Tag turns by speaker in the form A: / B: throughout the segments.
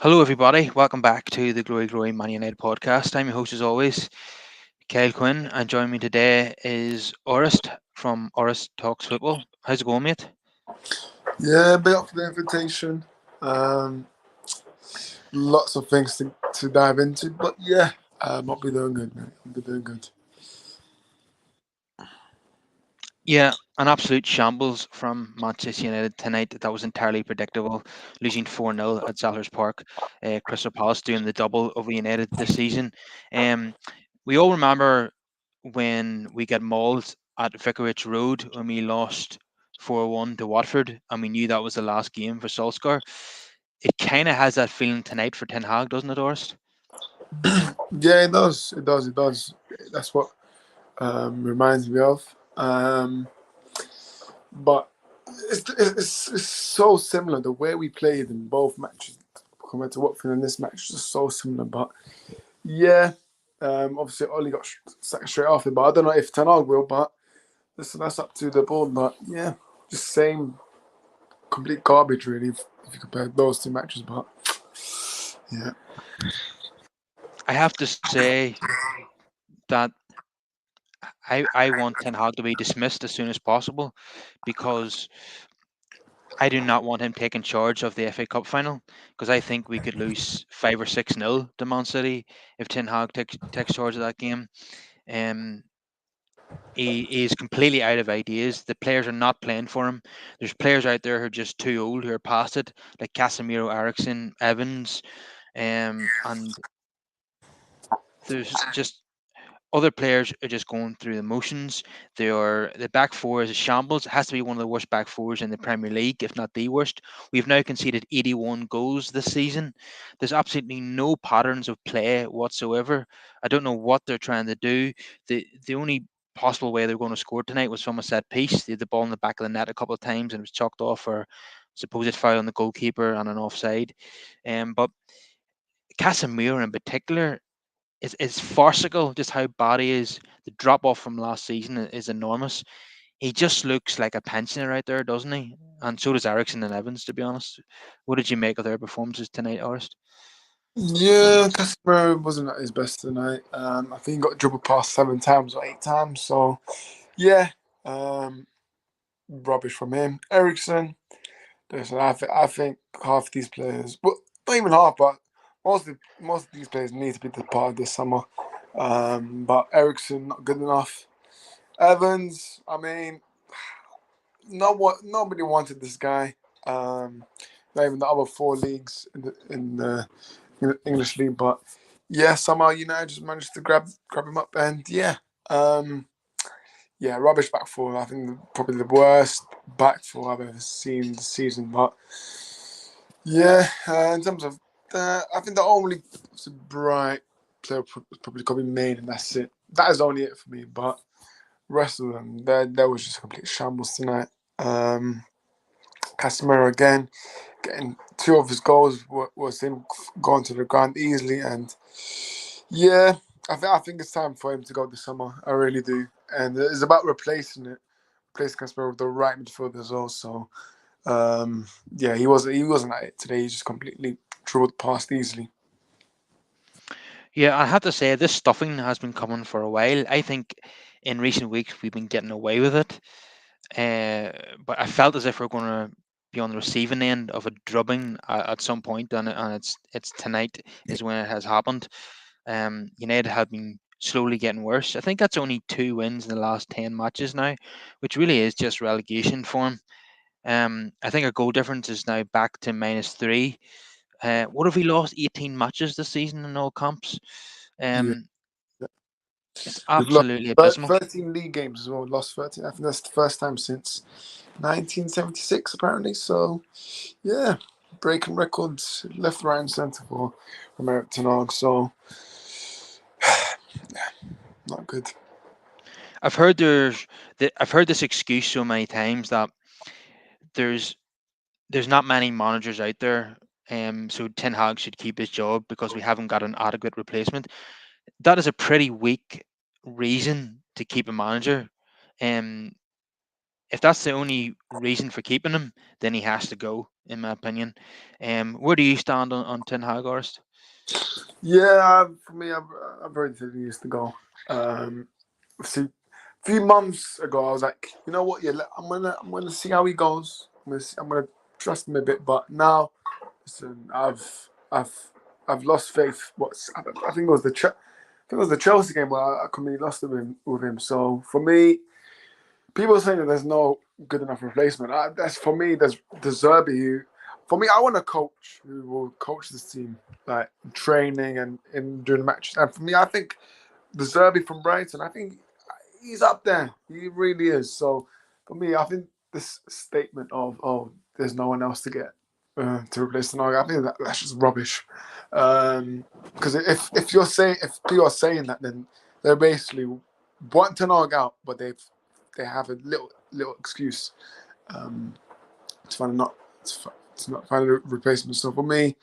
A: Hello, everybody. Welcome back to the Glory Glory Man United podcast. I'm your host, as always, Kyle Quinn, and joining me today is Orest from Orest Talks Football. How's it going, mate?
B: Yeah, big up for the invitation. Um, Lots of things to dive into, but yeah, I'll be doing good, mate. I'll be doing good.
A: Yeah, an absolute shambles from Manchester United tonight. That was entirely predictable, losing 4-0 at Selhurst Park. Crystal Palace doing the double over United this season. Um, we all remember when we got mauled at Vicarage Road when we lost 4-1 to Watford, and we knew that was the last game for Solskjaer. It kind of has that feeling tonight for Ten Hag, doesn't it, Orest?
B: Yeah, it does. It does. It does. That's what reminds me of. But it's so similar. The way we played in both matches compared to Watford in this match is just so similar. But yeah, obviously Oli got sacked straight after. But I don't know if Ten Hag will. But listen, that's up to the board. But yeah, just same complete garbage, really, if you compare those two matches. But yeah,
A: I have to say that I want Ten Hag to be dismissed as soon as possible because I do not want him taking charge of the FA Cup final because I think we could lose 5 or 6-0 to Man City if Ten Hag takes charge of that game. Um, he is completely out of ideas. The players are not playing for him. There's players out there who are just too old, who are past it, like Casemiro, Ericsson, Evans, and there's just other players are just going through the motions. The back four is a shambles. It has to be one of the worst back fours in the Premier League, if not the worst. We've now conceded 81 goals this season. There's absolutely no patterns of play whatsoever. I don't know what they're trying to do. The only possible way they're going to score tonight was from a set piece. They had the ball in the back of the net a couple of times and it was chalked off for supposed foul on the goalkeeper and an offside. But Casemiro in particular is farcical just how bad he is. The drop off from last season is enormous. He just looks like a pensioner out there, doesn't he? And so does Ericsson and Evans, to be honest. What did you make of their performances tonight, Orest?
B: yeah, Casemiro wasn't at his best tonight. I think he got dribbled past 7 times or 8 times. So yeah, um, rubbish from him. Ericsson, listen, I think half these players, well, not even half, but most of these players need to be departed this summer. But Ericsson not good enough. Evans, I mean, nobody wanted this guy. Not even the other four leagues in the English league, but yeah, somehow United just managed to grab him up, and yeah, rubbish back four. I think probably the worst back four I've ever seen this season. But yeah, in terms of I think the only bright player probably could be made, and that's it. That is only it for me. But rest of them, there was just a complete shambles tonight. Um, Casemiro again, getting two of his goals was him going to the ground easily, and yeah, I think it's time for him to go this summer. I really do, and it's about replacing Casemiro with the right midfielder as well. So yeah, he wasn't at it today. He just completely dribbled past easily.
A: Yeah, I have to say this stuffing has been coming for a while. I think in recent weeks we've been getting away with it, but I felt as if we're going to be on the receiving end of a drubbing at some point, and it's tonight is when it has happened. United have been slowly getting worse. I think that's only 2 wins in the last 10 matches now, which really is just relegation form. I think our goal difference is now back to -3. What have we lost? 18 matches this season in all comps.
B: Yeah,
A: Um, it's
B: we've lost
A: absolutely abysmal.
B: 13 league games as well. Lost 13. I think that's the first time since 1976, apparently. So yeah, breaking records left, right, and centre for Eric Ten Hag. So not good.
A: I've heard I've heard this excuse so many times that there's there's not many managers out there. So Ten Hag should keep his job because we haven't got an adequate replacement. That is a pretty weak reason to keep a manager. Um, if that's the only reason for keeping him, then he has to go. in my opinion. Where do you stand on Ten Hag, Orest?
B: Yeah, for me, I've already said he used to go. Um, see, a few months ago, I was like, you know what? Yeah, I'm gonna see how he goes. I'm gonna trust him a bit. But now, listen, I've lost faith. I think it was the Chelsea game where I completely lost it with him. So for me, people are saying that there's no good enough replacement. That's for me. There's the Zerbi who, for me, I want a coach who will coach this team like training and in during the matches. And for me, I think the Zerbi from Brighton, I think he's up there. He really is. So for me, I think this statement of there's no one else to get to replace Tanaga, I think that's just rubbish. Because if people are saying that, then they're basically want Tanaga out, but they have a little excuse um, to find not to not find a replacement. So for me,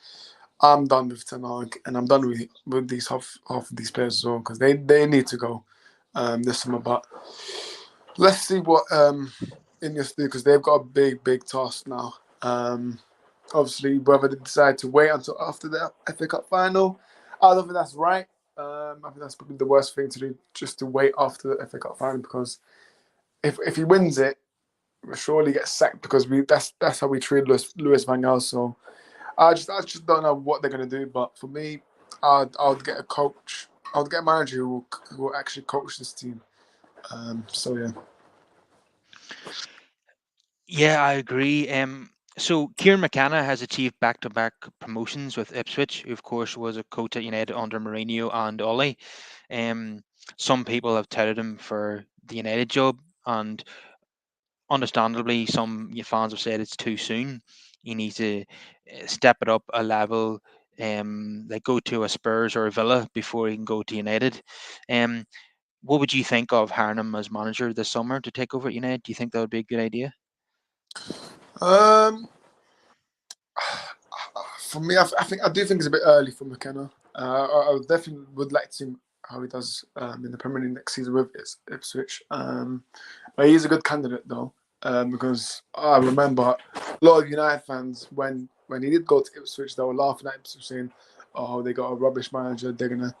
B: I'm done with Tenag, and I'm done with these half of these players as well because they need to go this summer. But let's see what Ineos do because they've got a big task now. Obviously, whether they decide to wait until after the FA Cup final, I don't think that's right. I think that's probably the worst thing to do, just to wait after the FA Cup final because if he wins it, we'll surely get sacked because that's how we treat Lewis Van Gaal. So I just don't know what they're gonna do. But for me, I'd get a coach. I'll get a manager who will actually coach this team. So yeah.
A: Yeah, I agree. So Kieran McKenna has achieved back-to-back promotions with Ipswich, who of course was a coach at United under Mourinho and Ollie. Um, some people have touted him for the United job, and understandably, some fans have said it's too soon. He needs to step it up a level, like go to a Spurs or a Villa before he can go to United. Um, what would you think of hiring him as manager this summer to take over at United? Do you think that would be a good idea?
B: Um, for me, I think I do think it's a bit early for McKenna. I definitely would like to see how he does in the Premier League next season with Ipswich. But he's a good candidate though, because I remember a lot of United fans when he did go to Ipswich, they were laughing at Ipswich saying, "Oh, they got a rubbish manager. They're gonna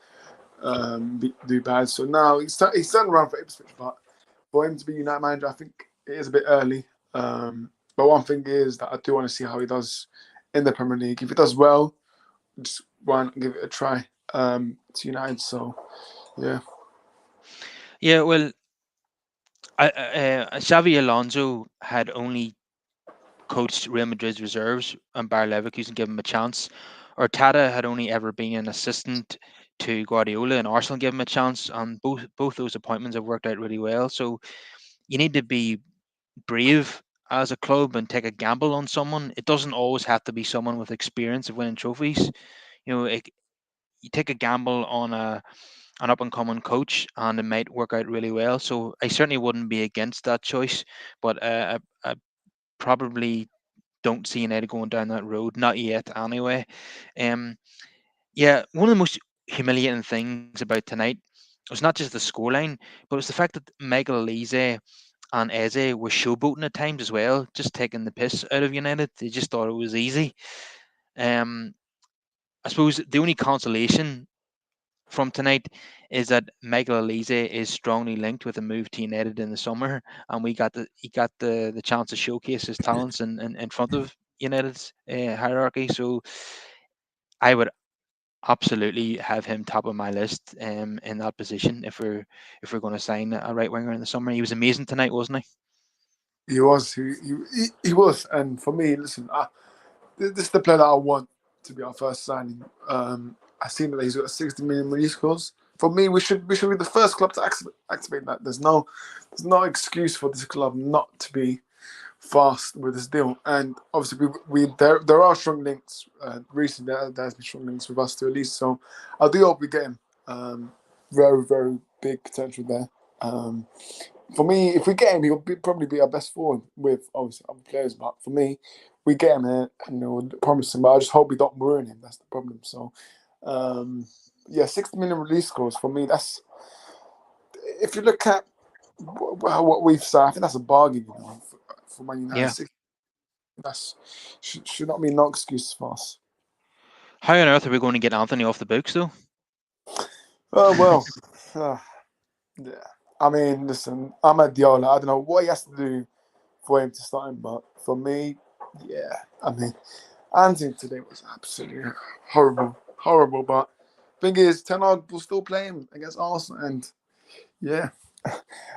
B: do bad." So now he's turned around for Ipswich, but for him to be United manager, I think it is a bit early. But one thing is that I do want to see how he does in the Premier League. If he does well, just why not give it a try to United? So yeah,
A: Yeah, well, Xavi Alonso had only coached Real Madrid's reserves and Bayer Leverkusen gave him a chance. Or Tata had only ever been an assistant to Guardiola and Arsenal gave him a chance, and both those appointments have worked out really well. So you need to be brave as a club and take a gamble on someone. It doesn't always have to be someone with experience of winning trophies. You take a gamble on an up and coming coach, and it might work out really well. So I certainly wouldn't be against that choice, but I probably don't see United going down that road, not yet anyway. Um, yeah, one of the most humiliating things about tonight was not just the scoreline, but it was the fact that Michael Elise and Eze were showboating at times as well, just taking the piss out of United. They just thought it was easy. Um, I suppose the only consolation from tonight is that Michael Elise is strongly linked with a move to United in the summer, and he got the chance to showcase his talents in front of United's hierarchy. So I would absolutely have him top of my list in that position if we're going to sign a right winger in the summer. He was amazing tonight, wasn't he?
B: he was he was, and for me, listen, this is the player that I want to be our first signing. I seen that he's got 60 million release clause. For me, we should be the first club to activate that. There's no excuse for this club not to be fast with this deal. And obviously, there are strong links. Recently, there's been strong links with us to release. So I do hope we get him. Very big potential there. For me, if we get him, probably be our best forward with obviously other players. But for me, we get him here and we'll promise him. But I just hope we don't ruin him. That's the problem. So, um, yeah, 60 million release clause for me. That's if you look at what we've said. I think that's a bargain, for Man
A: Yeah,
B: United. That's should not be no excuse for us.
A: How on earth are we going to get Anthony off the books though?
B: Oh well, uh, yeah. I mean, listen, I'm at Diola. I don't know what he has to do for him to start him, but for me, yeah. I mean, Anthony today was absolutely horrible, horrible. But thing is, Ten Hag will still play him against Arsenal, and yeah, I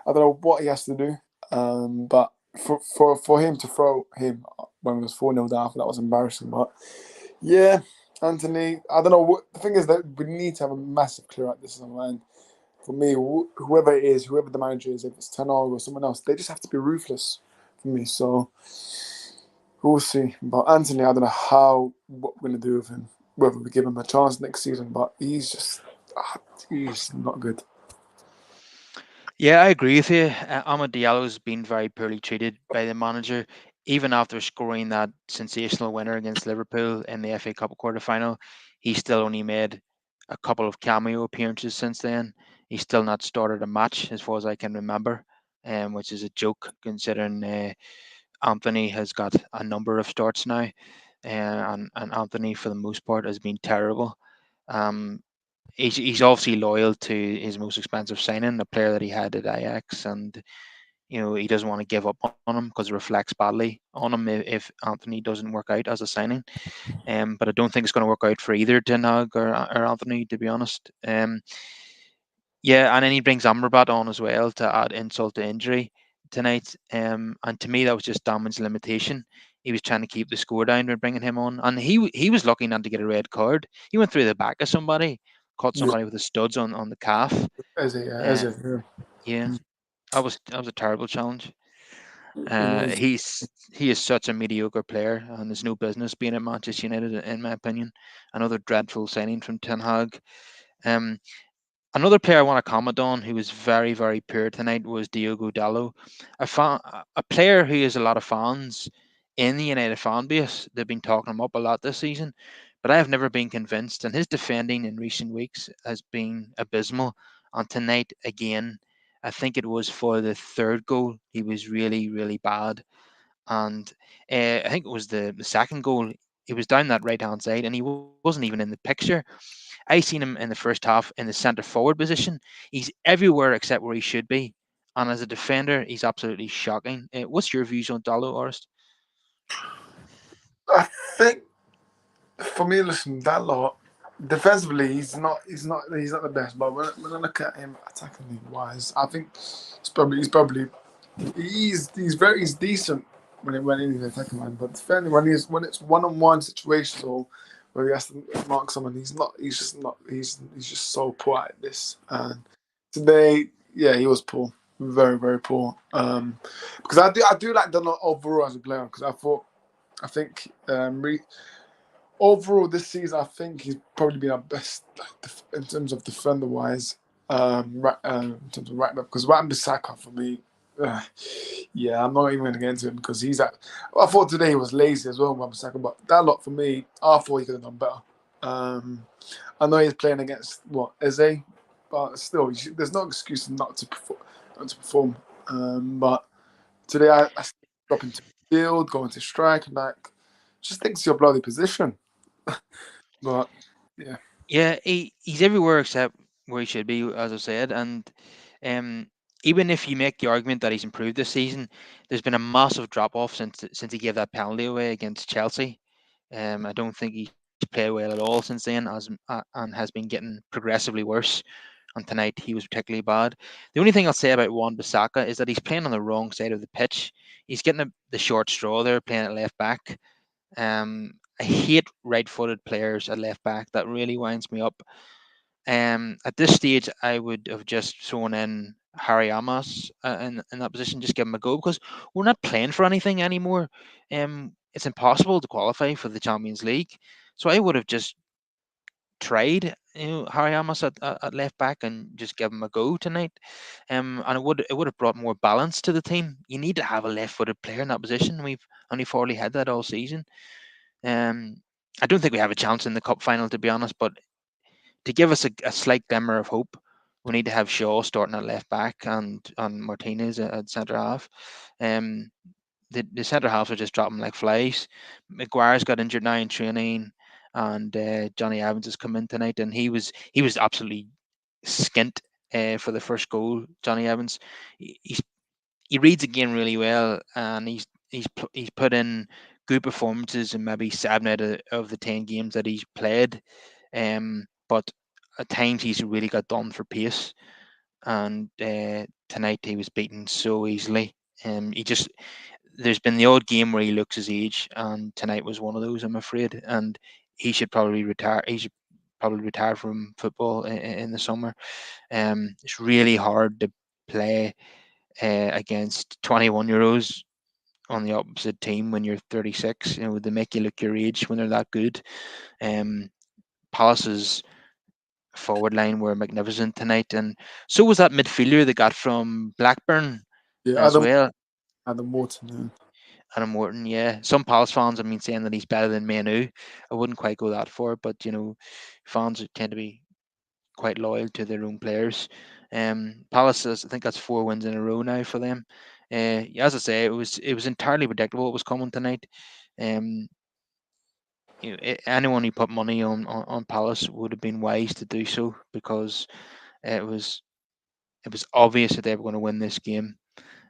B: don't know what he has to do. But for him to throw him when it was 4-0 down, I thought that was embarrassing. But yeah, Anthony, I don't know. What the thing is that we need to have a massive clear out this summer. And for me, whoever it is, whoever the manager is, if it's Ten Hag or someone else, they just have to be ruthless for me. So we'll see. But Anthony, I don't know what we're gonna do with him. Whether we give him a chance next season, but he's not good.
A: Yeah, I agree with you. Amad Diallo's been very poorly treated by the manager, even after scoring that sensational winner against Liverpool in the FA Cup quarter final. He's still only made a couple of cameo appearances since then. He's still not started a match, as far as I can remember, which is a joke considering Anthony has got a number of starts now, and Anthony, for the most part, has been terrible. Um, he's obviously loyal to his most expensive signing, a player that he had at Ajax, and he doesn't want to give up on him because it reflects badly on him if Anthony doesn't work out as a signing. But I don't think it's going to work out for either Ten Hag or Anthony, to be honest. Yeah, and then he brings Amrabat on as well to add insult to injury tonight. And to me, that was just Damon's limitation. He was trying to keep the score down by bringing him on, and he was lucky not to get a red card. He went through the back of somebody, caught
B: Yeah,
A: somebody with the studs on the calf.
B: as
A: Uh,
B: a yeah.
A: yeah, that was a terrible challenge.
B: It was.
A: He is such a mediocre player, and there's no business being at Manchester United, in my opinion. Another dreadful signing from Ten Hag. Um, Another player I want to comment on who was very, very poor tonight was Diogo Dallo, a player who has a lot of fans in the United fan base. They've been talking him up a lot this season, but I have never been convinced. And his defending in recent weeks has been abysmal. And tonight, again, I think it was for the third goal, he was really, really bad. And I think it was the second goal. He was down that right hand side, and he wasn't even in the picture. I seen him in the first half in the centre forward position. He's everywhere except where he should be. And as a defender, he's absolutely shocking. What's your views on Dallo, Orest?
B: I think for me, listen, that lot defensively, he's not the best. But when I look at him attacking wise, I think he's decent when he's attacking line. But defending when it's 1-on-1 situations or where he has to mark someone, he's not. He's just not. He's just so poor at this. And today, yeah, he was poor, very very poor. Because I do like Donald overall as a player because I think overall this season, I think he's probably been our best in terms of defender wise. In terms of right back, because Wan Bissaka for me, uh, yeah, I'm not even going to get into him because he's at. I thought today he was lazy as well, Wan Bissaka, but that lot for me, I thought he could have done better. Um, I know he's playing against what Eze, but still, there's no excuse not to perform. Not to perform. But today I drop into field, go into strike, and like just thinks your bloody position. But yeah,
A: Yeah, he's everywhere except where he should be, as I said. And um, even if you make the argument that he's improved this season, there's been a massive drop off since he gave that penalty away against Chelsea. I don't think he's played well at all since then, and has been getting progressively worse. And tonight he was particularly bad. The only thing I'll say about Juan Bissaka is that he's playing on the wrong side of the pitch. He's getting the short straw there, playing at left back. I hate right-footed players at left back. That really winds me up. At this stage, I would have just thrown in Harry Amos in that position, just give him a go because we're not playing for anything anymore. It's impossible to qualify for the Champions League, so I would have just tried, Harry Amos at left back and just give him a go tonight. And it would have brought more balance to the team. You need to have a left-footed player in that position. We've only fairly had that all season. Um, I don't think we have a chance in the cup final, to be honest. But to give us a slight glimmer of hope, we need to have Shaw starting at left back and Martinez at centre half. Um, the centre halves are just dropping like flies. Maguire's got injured now in training, and Johnny Evans has come in tonight, and he was absolutely skint for the first goal. Johnny Evans, he's he reads the game really well, and he's put in good performances in maybe 7 out of the 10 games that he's played. But at times he's really got done for pace, and tonight he was beaten so easily. He just There's been the odd game where he looks his age, and tonight was one of those, I'm afraid. And he should probably retire. He should probably retire from football in the summer. It's really hard to play against 21-year-olds on the opposite team when you're 36. They make you look your age when they're that good. Um, Palace's forward line were magnificent tonight, and so was that midfielder they got from Blackburn
B: Yeah,
A: as well.
B: Adam Morton.
A: Adam Morton, yeah. Some Palace fans have been saying that he's better than Manu. I wouldn't quite go that far, but fans tend to be quite loyal to their own players. Palace, I think that's 4 wins in a row now for them. As I say, it was entirely predictable what was coming tonight. Um, Anyone who put money on Palace would have been wise to do so, because it was it was obvious that they were going to win this game.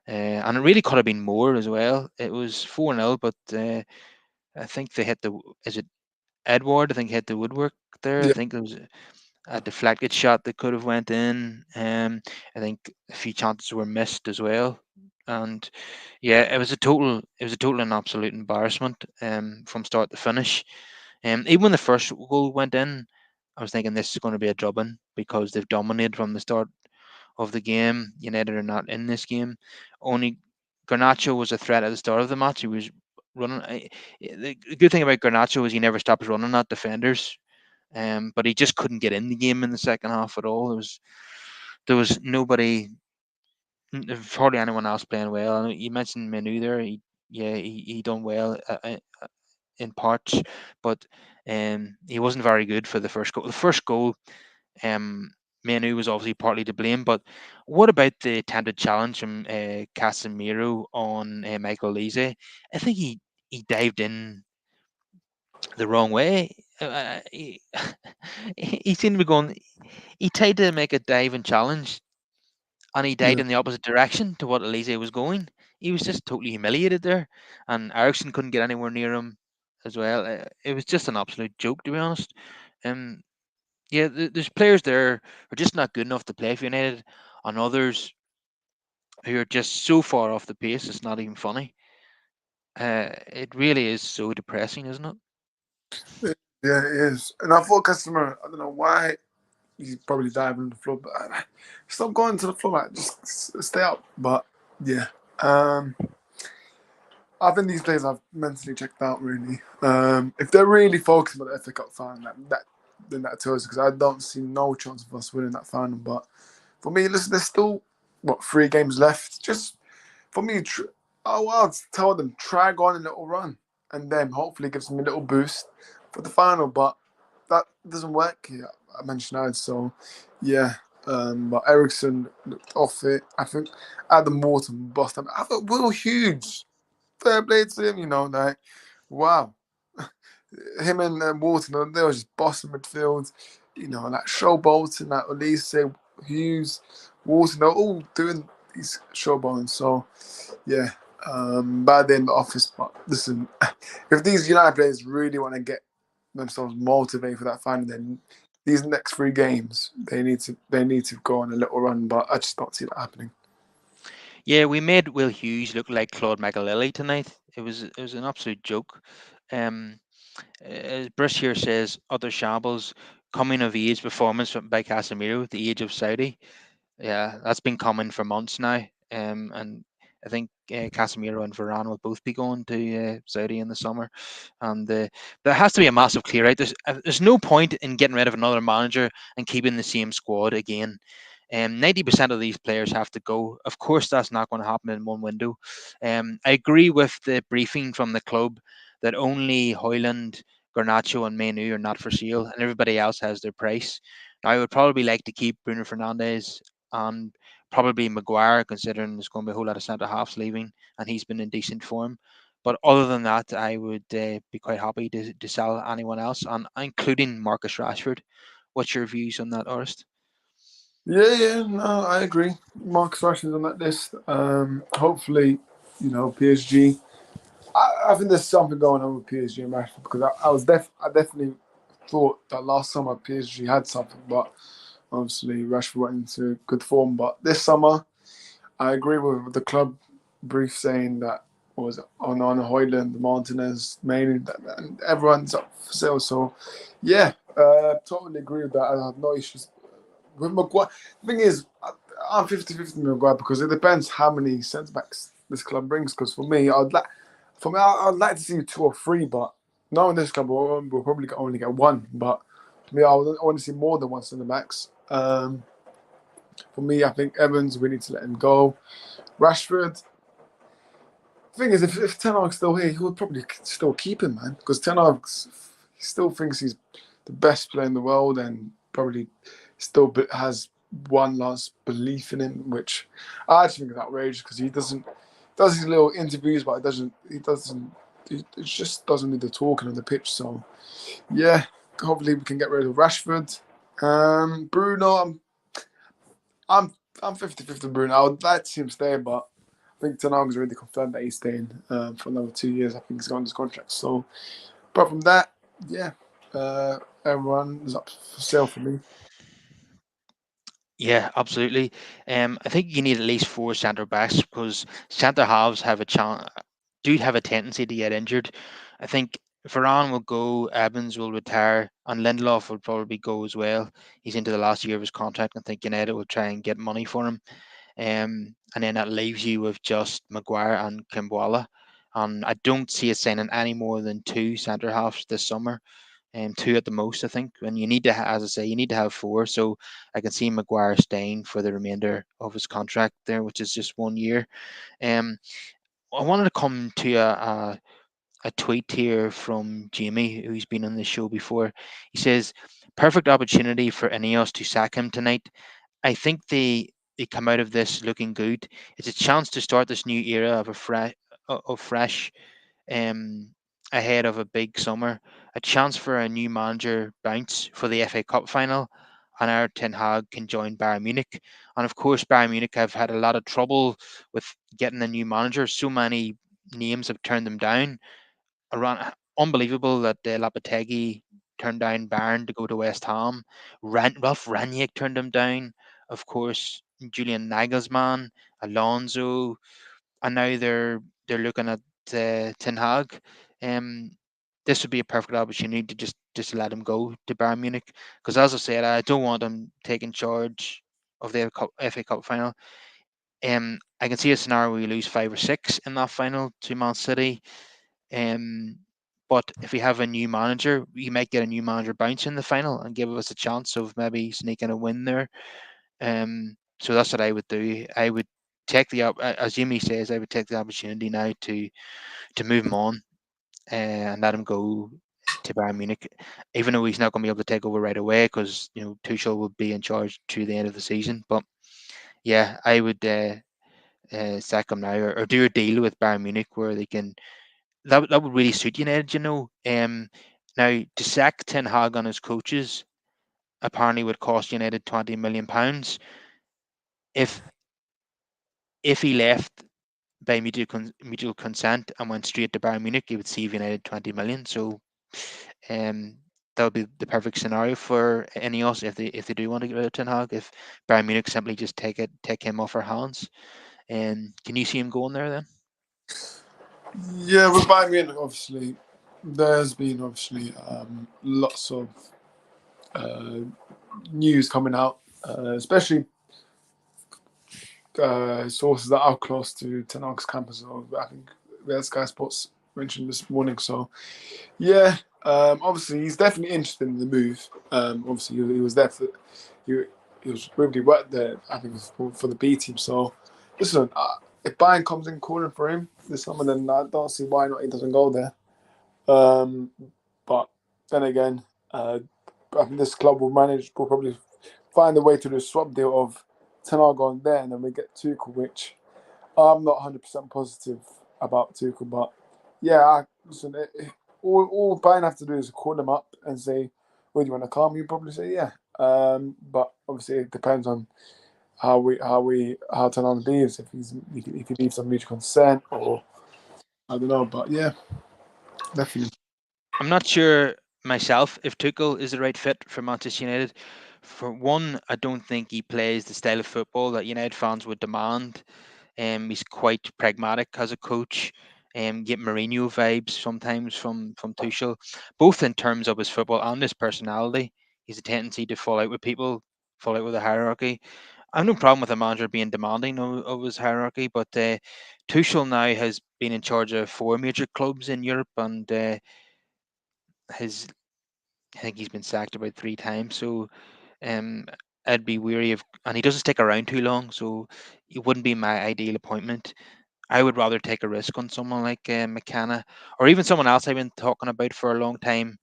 A: And it really could have been more as well. It was 4-0, but I think they hit the is it Edward? I think hit the woodwork there. I
B: Yeah,
A: think there was a deflected shot that could have went in. I think a few chances were missed as well. And yeah, it was a total and absolute embarrassment from start to finish. Even when the first goal went in, I was thinking this is going to be a drubbing, because they've dominated from the start of the game. United are not in this game. Only Garnacho was a threat at the start of the match. He was running. The good thing about Garnacho is he never stops running at defenders. But he just couldn't get in the game in the second half at all. There was nobody, hardly anyone else playing well. I know you mentioned Menu there. He done well in parts, but he wasn't very good for the first goal. The first goal, um, Menu was obviously partly to blame, but what about the attempted challenge from Casemiro on Michael Lise? I think he dived in the wrong way. He seemed to be going. He tried to make a dive and challenge, and he died
B: yeah,
A: in the opposite direction to what Elise was going. He was just totally humiliated there, and Ericsson couldn't get anywhere near him as well. It was just an absolute joke, to be honest. Um, yeah, there's players there who are just not good enough to play for United, and others who are just so far off the pace it's not even funny. It really is so depressing, isn't it?
B: yeah, it is. And I thought customer, I don't know why he's probably diving on the floor, but stop going to the floor, like, just stay up. But yeah, um, I think these players have mentally checked out. Really, if they're really focused on the FA Cup final, then that tells because I don't see no chance of us winning that final. But for me, listen, there's still what 3 games left. Just for me, I'll tell them try go on a little run, and then hopefully gives them a little boost for the final. But that doesn't work. Yeah, I mentioned that. So yeah, but Ericsson looked off it. I think Adam Morton bust him. I thought Will Hughes, fair play to him. Like wow, him and Morton, they were just bossing midfield. Like showboating, like Elise, Hughes, Wharton, they're all doing these showboating. So yeah, bad day in the office. But listen, if these United players really want to get themselves motivated for that final, then these next 3 games they need to go on a little run. But I just don't see that happening.
A: Yeah, we made Will Hughes look like Claude McAlilly tonight. It was an absolute joke. Um, as Bruce here says, other shambles, coming of age performance by Casemiro, the age of Saudi. Yeah, that's been coming for months now. And I think Casemiro and Varane will both be going to Saudi in the summer. And there has to be a massive clear out. There's no point in getting rid of another manager and keeping the same squad again. 90% of these players have to go. Of course, that's not going to happen in one window. I agree with the briefing from the club that only Hoyland, Garnacho, and Menu are not for sale, and everybody else has their price. Now, I would probably like to keep Bruno Fernandes and Probably Maguire, considering there's going to be a whole lot of centre halves leaving, and he's been in decent form. But other than that, I would be quite happy to sell anyone else, and including Marcus Rashford. What's your views on that, Orest?
B: Yeah, no, I agree. Marcus Rashford's on that list. Hopefully, PSG. I think there's something going on with PSG and Rashford because I definitely thought that last summer PSG had something, but obviously Rashford went into good form. But this summer, I agree with the club brief saying that was on Hoyland, Martinez, mainly, and everyone's up for sale. So, yeah, totally agree with that. I have no issues with Maguire. The thing is, I'm 50-50 with Maguire because it depends how many centre backs this club brings. Because I'd like to see two or three, but knowing this club, we'll probably only get one. But for me, I want to see more than one centre backs. For me, I think Evans, we need to let him go. Rashford, the thing is, if Ten Hag's still here, he would probably still keep him, man. Because Ten Hag still thinks he's the best player in the world and probably still has one last belief in him, which I actually think is outrageous because he does his little interviews, but he just doesn't do the talking on the pitch. So yeah, hopefully we can get rid of Rashford. Bruno, I'm I'm 50-50 Bruno. I would like to see him stay, but I think Ten Hag's already confirmed that he's staying for another 2 years. I think he's got his contract. So apart from that, yeah, everyone is up for sale for me.
A: Yeah, absolutely. I think you need at least four centre backs because centre halves do have a tendency to get injured. I think Varane will go, Evans will retire, and Lindelof will probably go as well. He's into the last year of his contract, and I think United will try and get money for him. And then that leaves you with just Maguire and Kimbwala. And I don't see us signing any more than two centre halves this summer, two at the most, I think. And you need to, as I say, you need to have four. So I can see Maguire staying for the remainder of his contract there, which is just 1 year. Um, I wanted to come to a tweet here from Jamie, who's been on the show before. He says, "Perfect opportunity for Ineos to sack him tonight. I think they come out of this looking good. It's a chance to start this new era of fresh um, ahead of a big summer, a chance for a new manager bounce for the FA Cup final, and our Ten Hag can join Bayern Munich. And of course, Bayern Munich have had a lot of trouble with getting a new manager. So many names have turned them down. Around unbelievable that Lopetegui turned down Bayern to go to West Ham. Ralph Ranić turned him down. Of course, Julian Nagelsmann, Alonso, and now they're looking at Ten Hag. Um, this would be a perfect opportunity to just let him go to Bayern Munich because, as I said, I don't want him taking charge of the FA Cup final. I can see a scenario where we lose 5 or 6 in that final to Man City. Um, but if we have a new manager, we might get a new manager bounce in the final and give us a chance of maybe sneaking a win there. So that's what I would do. I would take as Jimmy says, I would take the opportunity now to move him on and let him go to Bayern Munich, even though he's not going to be able to take over right away because Tuchel will be in charge to the end of the season. But yeah, I would sack him now or do a deal with Bayern Munich where they can. That would really suit United, Now to sack Ten Hag on his coaches apparently would cost United £20 million. If if he left by mutual consent and went straight to Bayern Munich, he would save United 20 million. So um, that would be the perfect scenario for Ineos if they do want to get rid of Ten Hag. If Bayern Munich simply just take him off our hands, and can you see him going there then?
B: Yeah, with Bayern Munich, obviously, there's been lots of uh, news coming out, especially sources that are close to Ten Hag's campus. So I think we had Sky Sports mentioned this morning. So yeah, obviously he's definitely interested in the move. Obviously he was there he, he was really worked there. I think for the B team. So listen, if Bayern comes in calling for him this summer, then I don't see why not he doesn't go there. Um, but then again, I think this club will probably find a way to do a swap deal of Ten Hag on there, and then we get Tuchel, which I'm not 100% positive about Tuchel, but yeah, listen, all Bayern have to do is call them up and say, "Well, do you want to come?" You probably say, "Yeah," but obviously it depends on how Ten Hag leaves. If he leaves on mutual consent, or I don't know, but yeah, definitely.
A: I'm not sure myself if Tuchel is the right fit for Manchester United. For one, I don't think he plays the style of football that United fans would demand. He's quite pragmatic as a coach. Get Mourinho vibes sometimes from Tuchel, both in terms of his football and his personality. He's a tendency to fall out with people, fall out with the hierarchy. I have no problem with a manager being demanding of his hierarchy, but Tuchel now has been in charge of four major clubs in Europe, and his I think he's been sacked about three times. So um, I'd be weary of, and he doesn't stick around too long, so it wouldn't be my ideal appointment. I would rather take a risk on someone like McKenna, or even someone else I've been talking about for a long time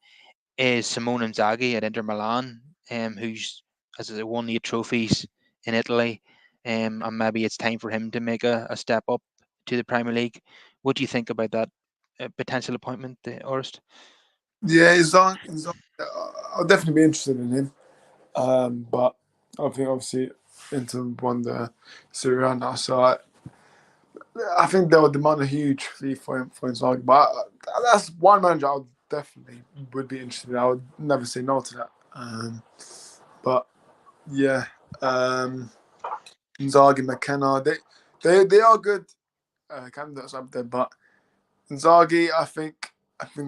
A: is Simone Inzaghi at Inter Milan, who's has won 8 trophies in Italy, and maybe it's time for him to make a step up to the Premier League. What do you think about that potential appointment, Orest?
B: Yeah, I'll definitely be interested in him. But I think obviously Inter won the Serie A now, so I think they would demand a huge fee for Inzaghi. But that's one manager I would definitely would be interested in. I would never say no to that. But yeah, um, Inzaghi, McKenna, they are good candidates up there. But Inzaghi, I think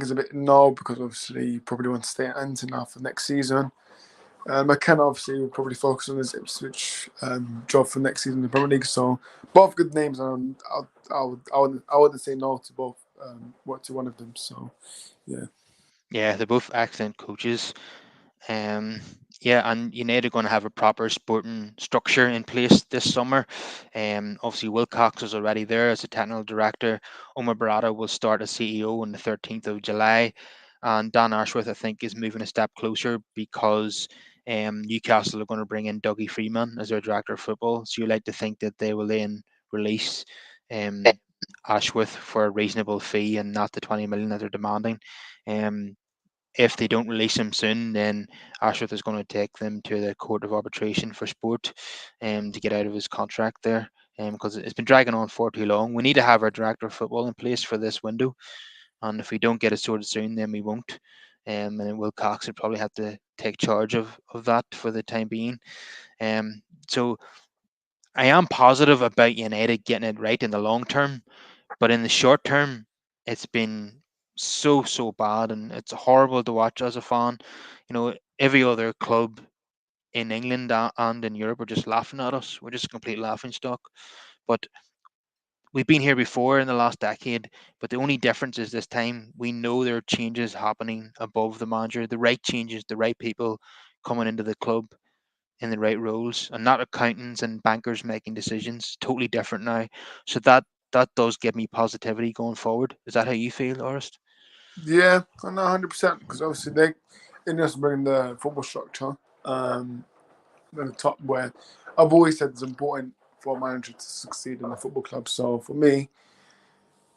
B: is a bit no because obviously he probably wants to stay at Inter now for next season. McKenna obviously will probably focus on his Ipswich job for next season in the Premier League. So both good names, and I wouldn't say no to both. To one of them. So yeah.
A: Yeah, they're both excellent coaches. Um, yeah, and United are going to have a proper sporting structure in place this summer. Obviously, Wilcox is already there as a technical director. Omar Barada will start as CEO on the 13th of July. And Dan Ashworth, I think, is moving a step closer because Newcastle are going to bring in Dougie Freeman as their director of football. So you like to think that they will then release um, Ashworth for a reasonable fee and not the 20 million that they're demanding. Um, if they don't release him soon, then Ashworth is going to take them to the Court of Arbitration for Sport to get out of his contract there. Because it's been dragging on for too long. We need to have our director of football in place for this window, and if we don't get it sorted soon, then we won't. And then Will Cox would probably have to take charge of that for the time being. So I am positive about United getting it right in the long term, but in the short term, it's been so bad, and it's horrible to watch as a fan. Every other club in England and in Europe are just laughing at us. We're just a complete laughing stock. But we've been here before in the last decade. But the only difference is this time we know there are changes happening above the manager, the right changes, the right people coming into the club in the right roles, and not accountants and bankers making decisions. Totally different now. So that does give me positivity going forward. Is that how you feel, Orest?
B: Yeah, I know 100% because obviously they just bring the football structure at the top where I've always said it's important for a manager to succeed in a football club. So for me,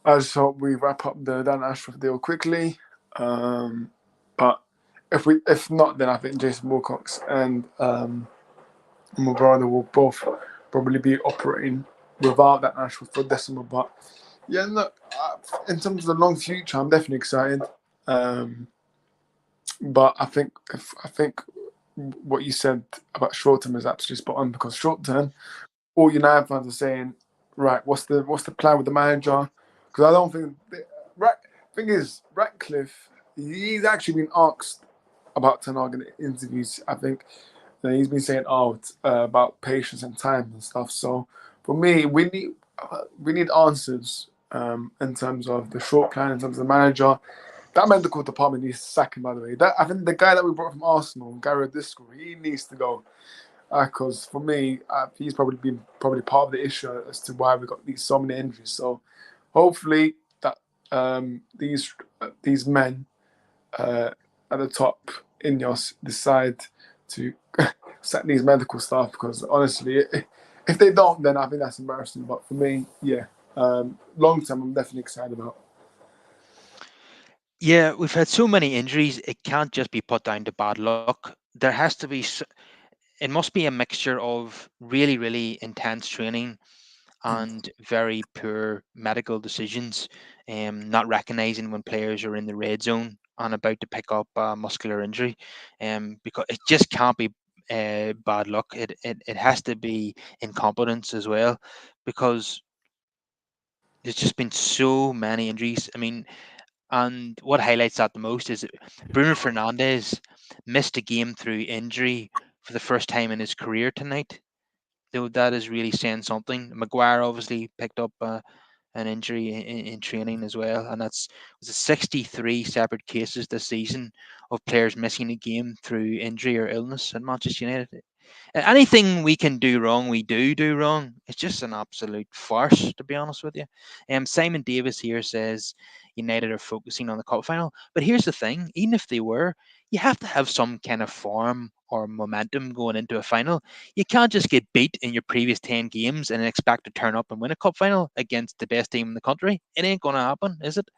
B: I just hope we wrap up the Dan Ashworth deal quickly. Um, but if not, then I think Jason Wilcox and my brother will both probably be operating without that Ashworth for December. But yeah, look, in terms of the long future, I'm definitely excited. Um, but I think what you said about short term is absolutely spot on because short term, all United fans are saying, right, what's the plan with the manager? Because I don't think right. Thing is, Ratcliffe, he's actually been asked about Ten Hag in interviews. I think he's been saying, oh, about patience and time and stuff. So for me, we need answers in terms of the short plan, in terms of the manager. That medical department needs sacking, by the way. That I think the guy that we brought from Arsenal, Gary O'Driscoll, he needs to go. Because for me, he's probably been part of the issue as to why we got so many injuries. So hopefully that these men uh, at the top, Ineos, decide to set needs medical stuff because honestly, if they don't, then I think that's embarrassing. But for me, yeah, long term, I'm definitely excited about.
A: Yeah, we've had so many injuries. It can't just be put down to bad luck. There has to be. It must be a mixture of really, really intense training and very poor medical decisions, not recognizing when players are in the red zone and about to pick up a muscular injury, because it just can't be bad luck. It has to be incompetence as well, because there's just been so many injuries. I mean, and what highlights that the most is that Bruno Fernandes missed a game through injury for the first time in his career tonight. So that is really saying something. Maguire obviously picked up an injury in training as well, and that's was it 63 separate cases this season of players missing a game through injury or illness at Manchester United. Anything we can do wrong, we do wrong. It's just an absolute farce, to be honest with you. Simon Davis here says United are focusing on the cup final, but here's the thing: even if they were, you have to have some kind of form or momentum going into a final. You can't just get beat in your previous 10 games and expect to turn up and win a cup final against the best team in the country. It ain't going to happen, is it?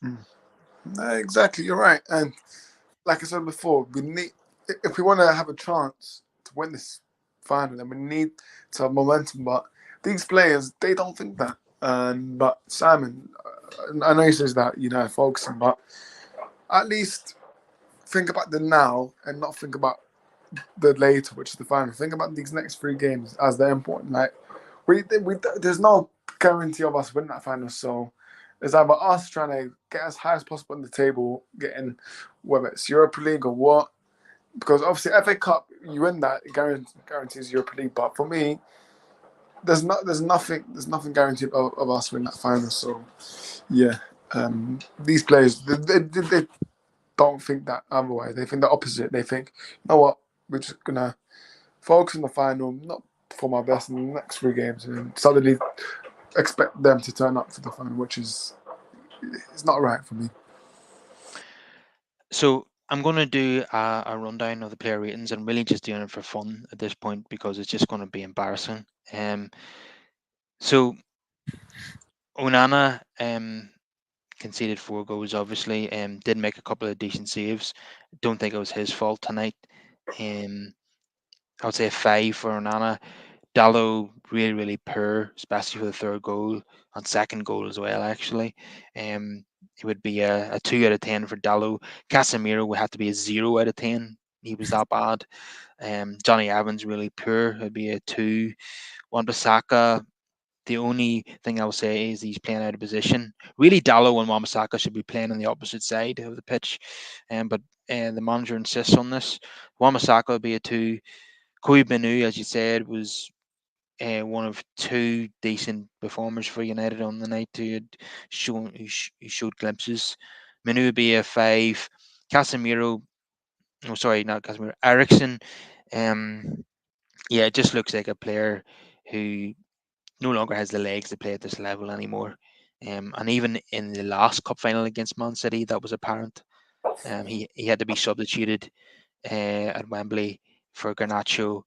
B: Mm. No, exactly, you're right. And like I said before, we need if we want to have a chance to win this final, then we need to have momentum. But these players, they don't think that. But Simon, I know he says that focusing, but at least think about the now and not think about the later, which is the final. Think about these next 3 games as they're important. Like there's no guarantee of us winning that final, so it's either us trying to get as high as possible on the table, getting whether it's Europa League or what. Because obviously FA Cup, you win that, it guarantees Europa League. But for me, there's nothing guaranteed of us winning that final. So yeah, these players they don't think that otherwise. They think the opposite. They think, you know what, we're just gonna focus on the final, not perform our best in the next 3 games, and suddenly expect them to turn up for the final, which is it's not right for me.
A: So I'm going to do a rundown of the player ratings. I'm really just doing it for fun at this point because it's just going to be embarrassing. So Onana conceded 4 goals, obviously. Did make a couple of decent saves. Don't think it was his fault tonight. Um, I would say a 5 for Onana. Dallo really, really poor, especially for the third goal and second goal as well. Actually, it would be a 2 out of 10 for Dallo. Casemiro would have to be a 0 out of 10. He was that bad. Johnny Evans really poor. It'd be a 2. Wan-Bissaka, the only thing I'll say is he's playing out of position. Really, Dallo and Wan-Bissaka should be playing on the opposite side of the pitch, but the manager insists on this. Wan-Bissaka would be a 2. Kobe Minu, as you said, was one of 2 decent performers for United on the night. Who showed glimpses. Manu would be a 5. Casemiro, oh sorry, not Casemiro. Ericsson, um, yeah, it just looks like a player who no longer has the legs to play at this level anymore. And even in the last cup final against Man City, that was apparent. He had to be substituted at Wembley for Garnacho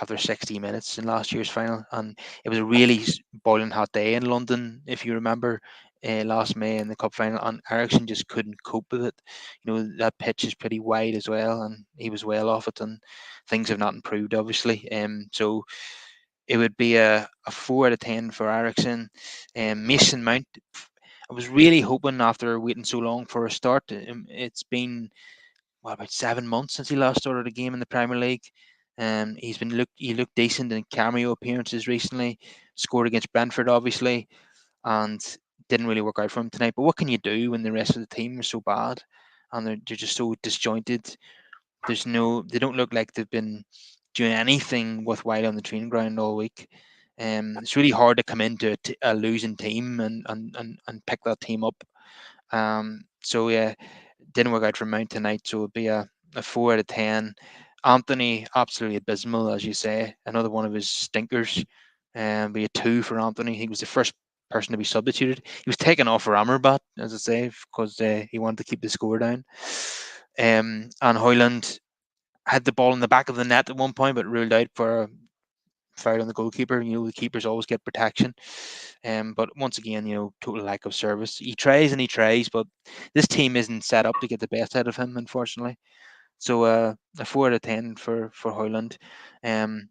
A: after 60 minutes in last year's final, and it was a really boiling hot day in London, if you remember, last May in the cup final, and Ericsson just couldn't cope with it. You know that pitch is pretty wide as well, and he was well off it, and things have not improved obviously. So it would be a 4 out of 10 for Ericsson. Mason Mount, I was really hoping after waiting so long for a start. It's been about 7 months since he last started a game in the Premier League. He looked decent in cameo appearances recently. Scored against Brentford, obviously, and didn't really work out for him tonight. But what can you do when the rest of the team is so bad and they're just so disjointed? They don't look like they've been doing anything worthwhile on the training ground all week. It's really hard to come into a losing team and pick that team up. So yeah, didn't work out for Mount tonight, so it'd be a 4 out of 10. Anthony, absolutely abysmal, as you say. Another one of his stinkers. Be a 2 for Anthony. He was the first person to be substituted. He was taken off for Amrabat, as I say, because he wanted to keep the score down. And Hoyland, had the ball in the back of the net at one point, but ruled out for a foul on the goalkeeper. The keepers always get protection. But once again, total lack of service. He tries and he tries, but this team isn't set up to get the best out of him, unfortunately. So a 4 out of 10 for Hoyland. Um,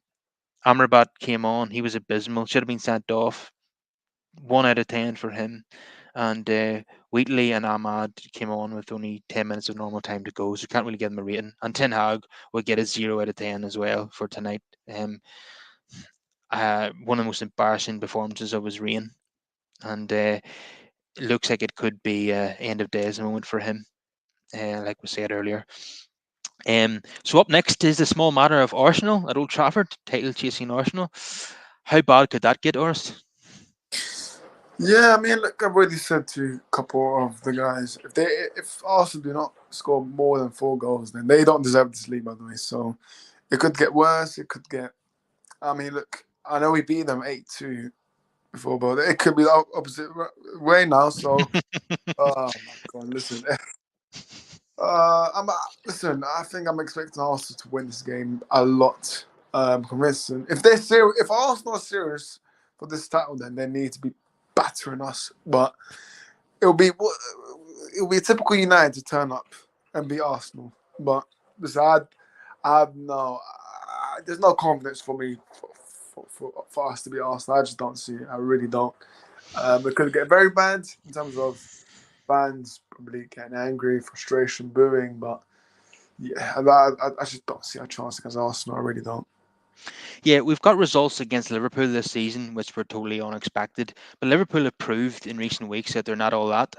A: Amrabat came on. He was abysmal. Should have been sent off. 1 out of 10 for him. And Wheatley and Ahmad came on with only 10 minutes of normal time to go, so can't really give them a rating. And Ten Hag will get a 0 out of 10 as well for tonight. One of the most embarrassing performances of his reign, and it looks like it could be end of days moment for him, like we said earlier. So up next is the small matter of Arsenal at Old Trafford, title chasing Arsenal. How bad could that get, Orest?
B: Yeah, I mean, look, I've already said to a couple of the guys, if Arsenal do not score more than 4 goals, then they don't deserve this league, by the way. So it could get worse. It could get. I mean, look, I know we beat them 8-2 before, but it could be the opposite way now. So, oh my god, listen, I'm listen. I think I'm expecting Arsenal to win this game a lot. Convincing. If they're serious, if Arsenal are serious for this title, then they need to be battering us. But it'll be a typical United to turn up and beat Arsenal. But listen, I no, there's no confidence for me for us to beat Arsenal. I just don't see it. I really don't. It could get very bad in terms of fans probably getting angry, frustration, booing. But yeah, I just don't see a chance against Arsenal. I really don't.
A: Yeah, we've got results against Liverpool this season, which were totally unexpected. But Liverpool have proved in recent weeks that they're not all that.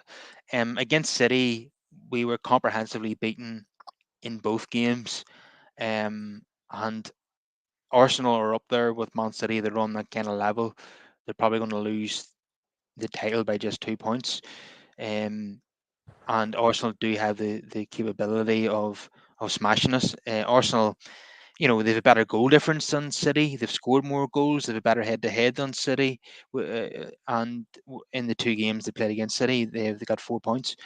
A: Against City, we were comprehensively beaten in both games. And Arsenal are up there with Man City. They're on that kind of level. They're probably going to lose the title by just 2 points. Um, and Arsenal do have the capability of smashing us. Arsenal, they've a better goal difference than City. They've scored more goals. They've a better head-to-head than City. And in the 2 games they played against City, they got 4 points.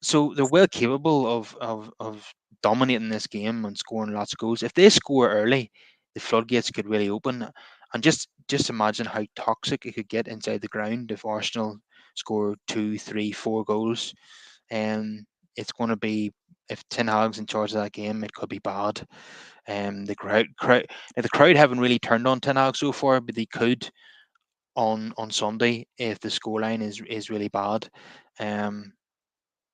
A: So they're well capable of dominating this game and scoring lots of goals. If they score early, the floodgates could really open. And just imagine how toxic it could get inside the ground if Arsenal score 2, 3, 4 goals. And it's going to be, if Ten Hag's in charge of that game, it could be bad. Now the crowd haven't really turned on Ten Hag so far, but they could on Sunday if the scoreline is really bad. Um,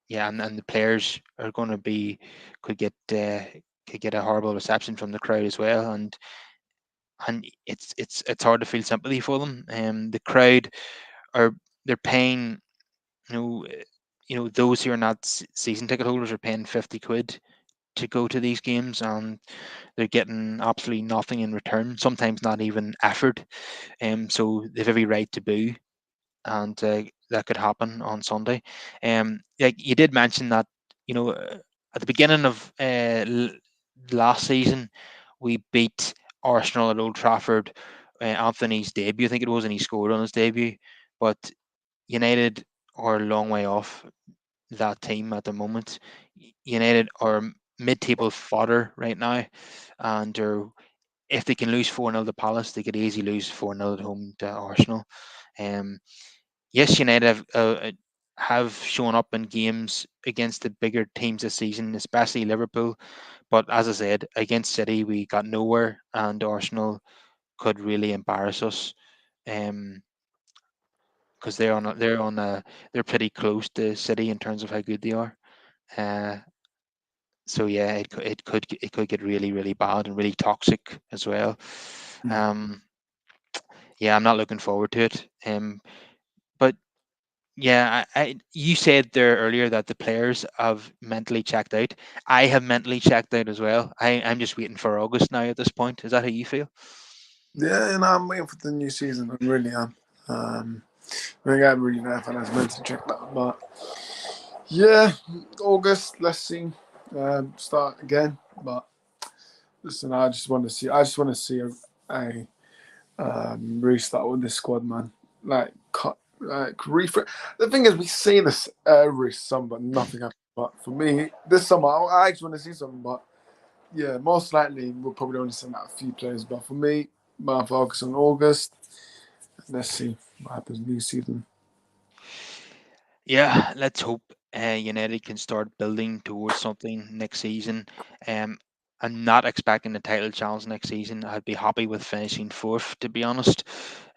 A: yeah, and the players are going to be could get a horrible reception from the crowd as well, and it's hard to feel sympathy for them. The crowd are they're paying, you know uh, those who are not season ticket holders are paying 50 quid to go to these games, and they're getting absolutely nothing in return. Sometimes not even effort. So they've every right to boo, and that could happen on Sunday. Like you did mention that, at the beginning of last season, we beat Arsenal at Old Trafford. Anthony's debut, I think it was, and he scored on his debut. But United are a long way off that team at the moment. United are mid-table fodder right now, and if they can lose 4-0 to Palace, they could easily lose 4-0 at home to Arsenal. Um, yes, United have shown up in games against the bigger teams this season, especially Liverpool. But as I said, against City, we got nowhere, and Arsenal could really embarrass us. Um, because they're pretty close to City in terms of how good they are. Uh, so yeah, it could get really really bad and really toxic as well. Um, yeah, I'm not looking forward to it. But yeah, you said there earlier that the players have mentally checked out. I have mentally checked out as well. I'm just waiting for August now at this point. Is that how you feel?
B: Yeah, and I'm waiting for the new season. I really am. I think I really know if I was meant to check that, but yeah, August. Let's see. Start again, but listen, I just want to see. I just want to see a restart with this squad, man. Like cut, like refresh. The thing is, we see this every summer, but nothing happens. But for me, this summer, I actually want to see something. But yeah, most likely we'll probably only send out a few players. But for me, my focus on August. Let's see what happens new season.
A: Yeah, let's hope United can start building towards something next season. Um, I'm not expecting the title challenge next season. I'd be happy with finishing fourth, to be honest.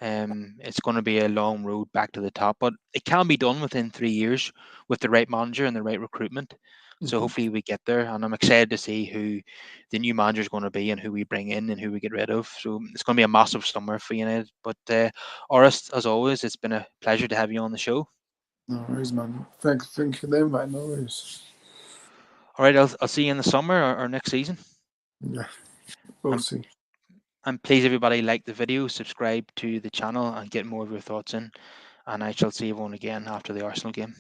A: It's going to be a long road back to the top, but it can be done within 3 years with the right manager and the right recruitment. So
B: Mhm.
A: hopefully we get there, and I'm excited to see who the new manager is going to be and who we bring in and who we get rid of. So it's going to be a massive summer for United. But Orest, as always, it's been a pleasure to have you on the show.
B: No worries, man. Thank you for the invite. No worries.
A: All right, I'll see you in the summer or next season.
B: Yeah, we'll
A: And,
B: see.
A: and please, everybody, like the video, subscribe to the channel, and get more of your thoughts in. And I shall see everyone again after the Arsenal game.